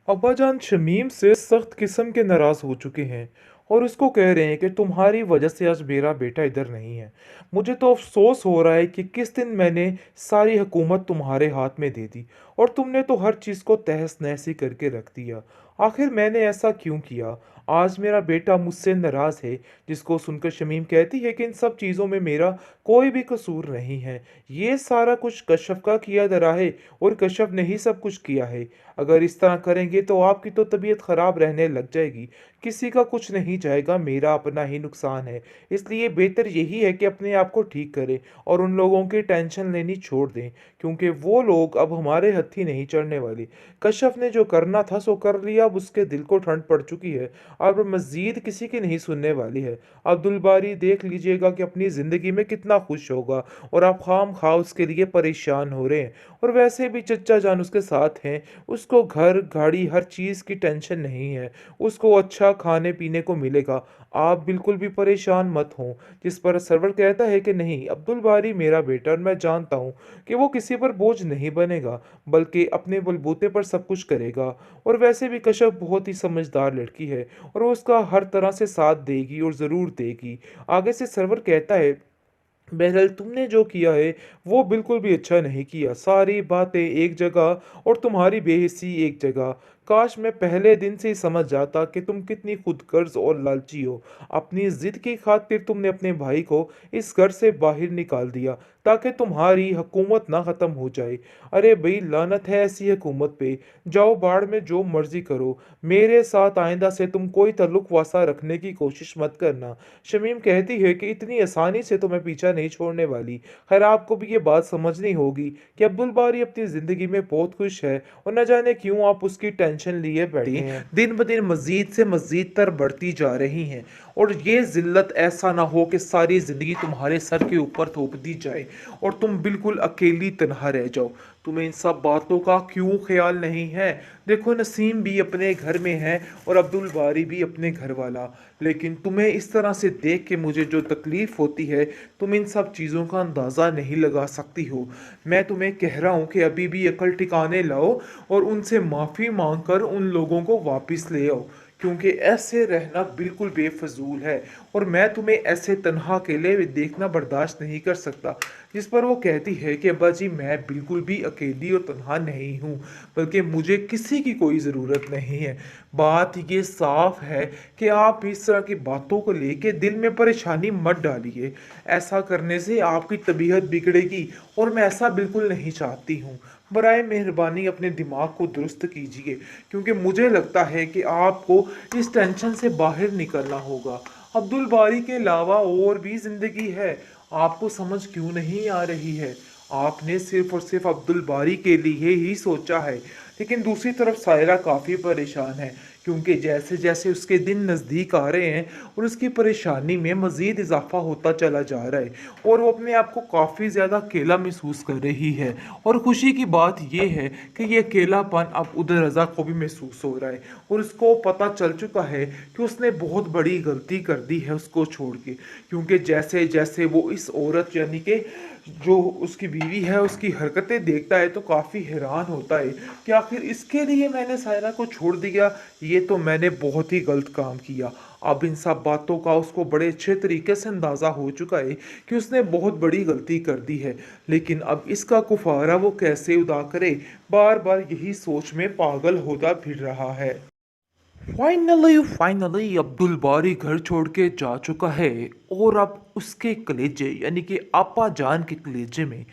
अब्बाजान शमीम से सख्त किस्म के नाराज़ हो चुके हैं और उसको कह रहे हैं कि तुम्हारी वजह से आज मेरा बेटा इधर नहीं है। मुझे तो अफसोस हो रहा है कि किस दिन मैंने सारी हुकूमत तुम्हारे हाथ में दे दी और तुमने तो हर चीज़ को तहस नहस ही करके रख दिया। आखिर मैंने ऐसा क्यों किया? आज मेरा बेटा मुझसे नाराज़ है, जिसको सुनकर शमीम कहती है कि इन सब चीज़ों में मेरा कोई भी कसूर नहीं है। ये सारा कुछ कशफ का किया धरा है और कशफ ने ही सब कुछ किया है। अगर इस तरह करेंगे तो आपकी तो तबीयत ख़राब रहने लग जाएगी। किसी का कुछ नहीं जाएगा, मेरा अपना ही नुकसान है। इसलिए बेहतर यही है कि अपने आप को ठीक करें और उन लोगों की टेंशन लेनी छोड़ दें, क्योंकि वो लोग अब हमारे हत्थी नहीं चढ़ने वाले। कशफ ने जो करना था सो कर लिया, अब उसके दिल को ठंड पड़ चुकी है। अब मज़ीद किसी की नहीं सुनने वाली है। अब्दुल बारी देख लीजिएगा कि अपनी ज़िंदगी में कितना खुश होगा और आप खाम खा उसके लिए परेशान हो रहे हैं। और वैसे भी चचा जान उसके साथ हैं, उसको घर गाड़ी हर चीज़ की टेंशन नहीं है, उसको अच्छा खाने पीने को मिलेगा। आप बिल्कुल भी परेशान मत हों। जिस पर सरवर कहता है कि नहीं, अब्दुल बारी मेरा बेटा और मैं जानता हूँ कि वो किसी पर बोझ नहीं बनेगा, बल्कि अपने बलबूते पर सब कुछ करेगा। और वैसे भी कश्यप बहुत ही समझदार लड़की है और वो उसका हर तरह से साथ देगी और ज़रूर देगी। आगे से सरवर कहता है, बहरहाल तुमने जो किया है वो बिल्कुल भी अच्छा नहीं किया। सारी बातें एक जगह और तुम्हारी बेहिसी एक जगह। काश मैं पहले दिन से ही समझ जाता कि तुम कितनी खुदगर्ज और लालची हो। अपनी जिद की खातिर तुमने अपने भाई को इस घर से बाहर निकाल दिया ताकि तुम्हारी हुकूमत ना ख़त्म हो जाए। अरे भाई, लानत है ऐसी हुकूमत पे। जाओ बाढ़ में जो मर्जी करो, मेरे साथ आइंदा से तुम कोई ताल्लुक वासा रखने की कोशिश मत करना। शमीम कहती है कि इतनी आसानी से तो मैं पीछा नहीं छोड़ने वाली। खैर, आपको भी ये बात समझनी होगी कि अब्दुल बारी अपनी ज़िंदगी में बहुत खुश है और न जाने क्यों आप उसकी टेंशन लिए बैठे हैं। दिन ब दिन मज़ीद से मज़ीद तर बढ़ती जा रही हैं और ये ज़िल्लत ऐसा ना हो कि सारी ज़िंदगी तुम्हारे सर के ऊपर थोप दी जाए और तुम बिल्कुल अकेली तन्हा रह जाओ। तुम्हें इन सब बातों का क्यों ख्याल नहीं है? देखो, नसीम भी अपने घर में है और अब्दुल बारी भी अपने घर वाला, लेकिन तुम्हें इस तरह से देख के मुझे जो तकलीफ़ होती है, तुम इन सब चीज़ों का अंदाज़ा नहीं लगा सकती हो। मैं तुम्हें कह रहा हूँ कि अभी भी अकल ठिकाने लाओ और उनसे माफ़ी मांग कर उन लोगों को वापस ले आओ, क्योंकि ऐसे रहना बिल्कुल बेफजूल है और मैं तुम्हें ऐसे तन्हा अकेले देखना बर्दाश्त नहीं कर सकता। जिस पर वो कहती है कि अब्बा जी, मैं बिल्कुल भी अकेली और तन्हा नहीं हूँ, बल्कि मुझे किसी की कोई ज़रूरत नहीं है। बात ये साफ है कि आप इस तरह की बातों को लेके दिल में परेशानी मत डालिए। ऐसा करने से आपकी तबीयत बिगड़ेगी और मैं ऐसा बिल्कुल नहीं चाहती हूँ। बराए मेहरबानी अपने दिमाग को दुरुस्त कीजिए, क्योंकि मुझे लगता है कि आपको इस टेंशन से बाहर निकलना होगा। अब्दुल बारी के अलावा और भी ज़िंदगी है, आपको समझ क्यों नहीं आ रही है? आपने सिर्फ और सिर्फ अब्दुल बारी के लिए ही सोचा है, लेकिन दूसरी तरफ सायरा काफ़ी परेशान है, क्योंकि जैसे जैसे उसके दिन नज़दीक आ रहे हैं और उसकी परेशानी में मज़ीद इजाफा होता चला जा रहा है और वो अपने आप को काफ़ी ज़्यादा अकेला महसूस कर रही है। और खुशी की बात यह है कि ये अकेलापन अब उधर रज़ा को भी महसूस हो रहा है और उसको पता चल चुका है कि उसने बहुत बड़ी गलती कर दी है उसको छोड़ के, क्योंकि जैसे जैसे वो इस औरत यानी कि जो उसकी बीवी है उसकी हरकतें देखता है तो काफ़ी हैरान होता है कि आखिर इसके लिए मैंने सायरा को छोड़ दिया, ये तो मैंने बहुत ही गलत काम किया। अब इन सब बातों का उसको बड़े अच्छे तरीके से अंदाज़ा हो चुका है कि उसने बहुत बड़ी गलती कर दी है, लेकिन अब इसका कुफारा वो कैसे अदा करे, बार बार यही सोच में पागल होता फिर रहा है। फाइनली अब्दुल बारी घर छोड़ के जा चुका है और अब उसके कलेजे यानी कि आपा जान के कलेजे में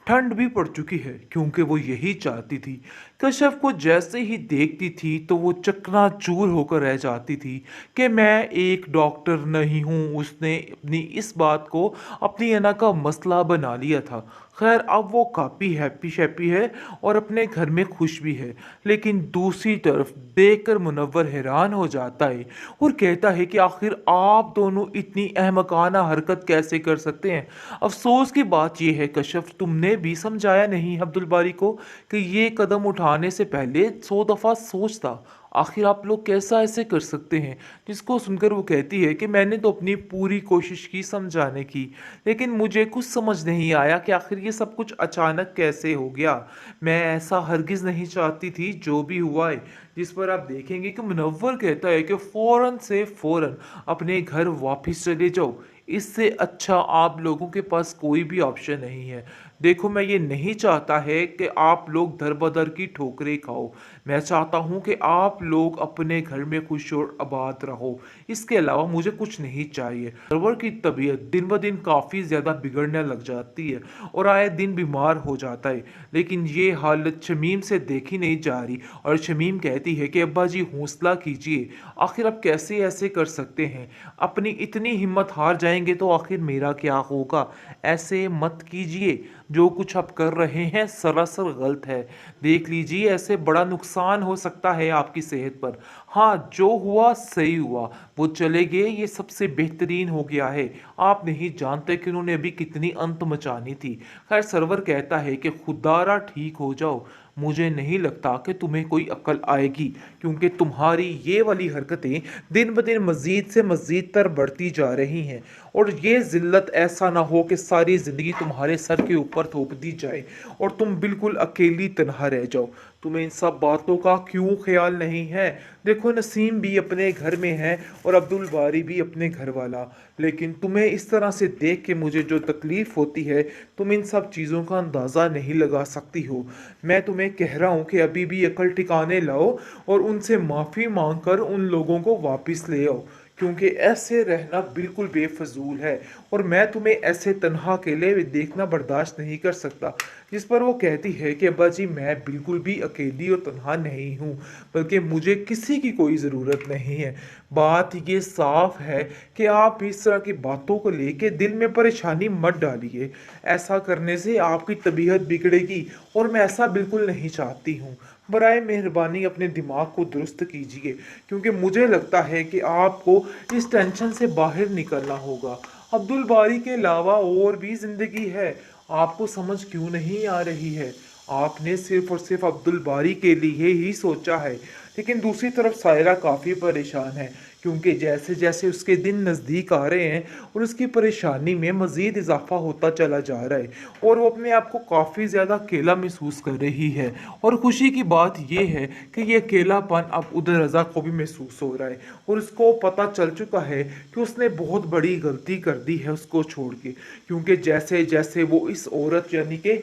ठंड भी पड़ चुकी है, क्योंकि वो यही चाहती थी। कश्यप को जैसे ही देखती थी तो वो चकनाचूर होकर रह जाती थी कि मैं एक डॉक्टर नहीं हूँ। उसने अपनी इस बात को अपनी अना का मसला बना लिया था। खैर, अब वो काफ़ी हैप्पी शैप्पी है और अपने घर में खुश भी है, लेकिन दूसरी तरफ देखकर मुनव्वर हैरान हो जाता है और कहता है कि आखिर आप दोनों इतनी अहमकाना हरकत कैसे कर सकते हैं। अफसोस की बात यह है कश्यप, तुमने भी समझाया नहीं अब्दुल बारी को कि ये कदम उठाने से पहले 100 दफ़ा सोचता। आखिर आप लोग कैसा ऐसे कर सकते हैं? जिसको सुनकर वो कहती है कि मैंने तो अपनी पूरी कोशिश की समझाने की, लेकिन मुझे कुछ समझ नहीं आया कि आखिर ये सब कुछ अचानक कैसे हो गया। मैं ऐसा हरगिज़ नहीं चाहती थी, जो भी हुआ है। जिस पर आप देखेंगे कि मुनव्वर कहता है कि फ़ौरन से फ़ौरन अपने घर वापस चले जाओ। इससे अच्छा आप लोगों के पास कोई भी ऑप्शन नहीं है। देखो, मैं ये नहीं चाहता है कि आप लोग दर-बदर की ठोकरें खाओ। मैं चाहता हूँ कि आप लोग अपने घर में खुश और आबाद रहो। इसके अलावा मुझे कुछ नहीं चाहिए। सरवर की तबीयत दिन-ब-दिन काफ़ी ज़्यादा बिगड़ने लग जाती है और आए दिन बीमार हो जाता है। लेकिन ये हालत शमीम से देखी नहीं जा रही और शमीम कहती है कि अब्बा जी हौसला कीजिए। आखिर आप कैसे ऐसे कर सकते हैं? अपनी इतनी हिम्मत हार जाएँगे तो आखिर मेरा क्या होगा? ऐसे मत कीजिए। जो कुछ आप कर रहे हैं सरासर गलत है। देख लीजिए, ऐसे बड़ा नुकसान हो सकता है आपकी सेहत पर। हाँ, जो हुआ सही हुआ। वो चले गए, ये सबसे बेहतरीन हो गया है। आप नहीं जानते कि उन्होंने अभी कितनी अंत मचानी थी। खैर, सरवर कहता है कि खुदारा ठीक हो जाओ। मुझे नहीं लगता कि तुम्हें कोई अक्ल आएगी, क्योंकि तुम्हारी ये वाली हरकतें दिन ब दिन मज़ीद से मज़ीद तर बढ़ती जा रही हैं। और ये ज़िल्लत ऐसा ना हो कि सारी ज़िंदगी तुम्हारे सर के ऊपर थोप दी जाए और तुम बिल्कुल अकेली तन्हा रह जाओ। तुम्हें इन सब बातों का क्यों ख्याल नहीं है? देखो, नसीम भी अपने घर में है और अब्दुल बारी भी अपने घर वाला। लेकिन तुम्हें इस तरह से देख के मुझे जो तकलीफ़ होती है, तुम इन सब चीज़ों का अंदाज़ा नहीं लगा सकती हो। मैं तुम्हें कह रहा हूँ कि अभी भी अकल ठिकाने लाओ और उनसे माफ़ी मांग कर उन लोगों को वापस ले आओ, क्योंकि ऐसे रहना बिल्कुल बेफजूल है और मैं तुम्हें ऐसे तन्हा अकेले देखना बर्दाश्त नहीं कर सकता। जिस पर वो कहती है कि अब्बा जी, मैं बिल्कुल भी अकेली और तन्हा नहीं हूँ, बल्कि मुझे किसी की कोई ज़रूरत नहीं है। बात ये साफ है कि आप इस तरह की बातों को लेके दिल में परेशानी मत डालिए। ऐसा करने से आपकी तबीयत बिगड़ेगी और मैं ऐसा बिल्कुल नहीं चाहती हूँ। बराए मेहरबानी अपने दिमाग को दुरुस्त कीजिए, क्योंकि मुझे लगता है कि आपको इस टेंशन से बाहर निकलना होगा। अब्दुल बारी के अलावा और भी ज़िंदगी है। आपको समझ क्यों नहीं आ रही है? आपने सिर्फ़ और सिर्फ़ अब्दुल बारी के लिए ही सोचा है। लेकिन दूसरी तरफ सायरा काफ़ी परेशान है, क्योंकि जैसे-जैसे उसके दिन नज़दीक आ रहे हैं और उसकी परेशानी में मज़ीद इज़ाफ़ा होता चला जा रहा है और वो अपने आप को काफ़ी ज़्यादा अकेला महसूस कर रही है। और खुशी की बात ये है कि ये अकेलापन अब उदर रज़ा को भी महसूस हो रहा है और उसको पता चल चुका है कि उसने बहुत बड़ी गलती कर दी है उसको छोड़ के। क्योंकि जैसे-जैसे वो इस औरत यानी कि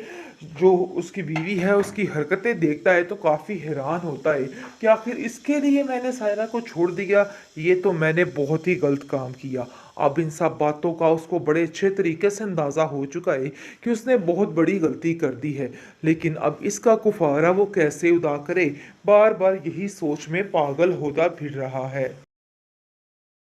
जो उसकी बीवी है उसकी हरकतें देखता है तो काफ़ी हैरान होता है कि आखिर इसके लिए मैंने सायरा को छोड़ दिया। ये तो मैंने बहुत ही गलत काम किया। अब इन सब बातों का उसको बड़े अच्छे तरीके से अंदाज़ा हो चुका है कि उसने बहुत बड़ी गलती कर दी है। लेकिन अब इसका कुफारा वो कैसे अदा करे? बार बार यही सोच में पागल होता फिर रहा है।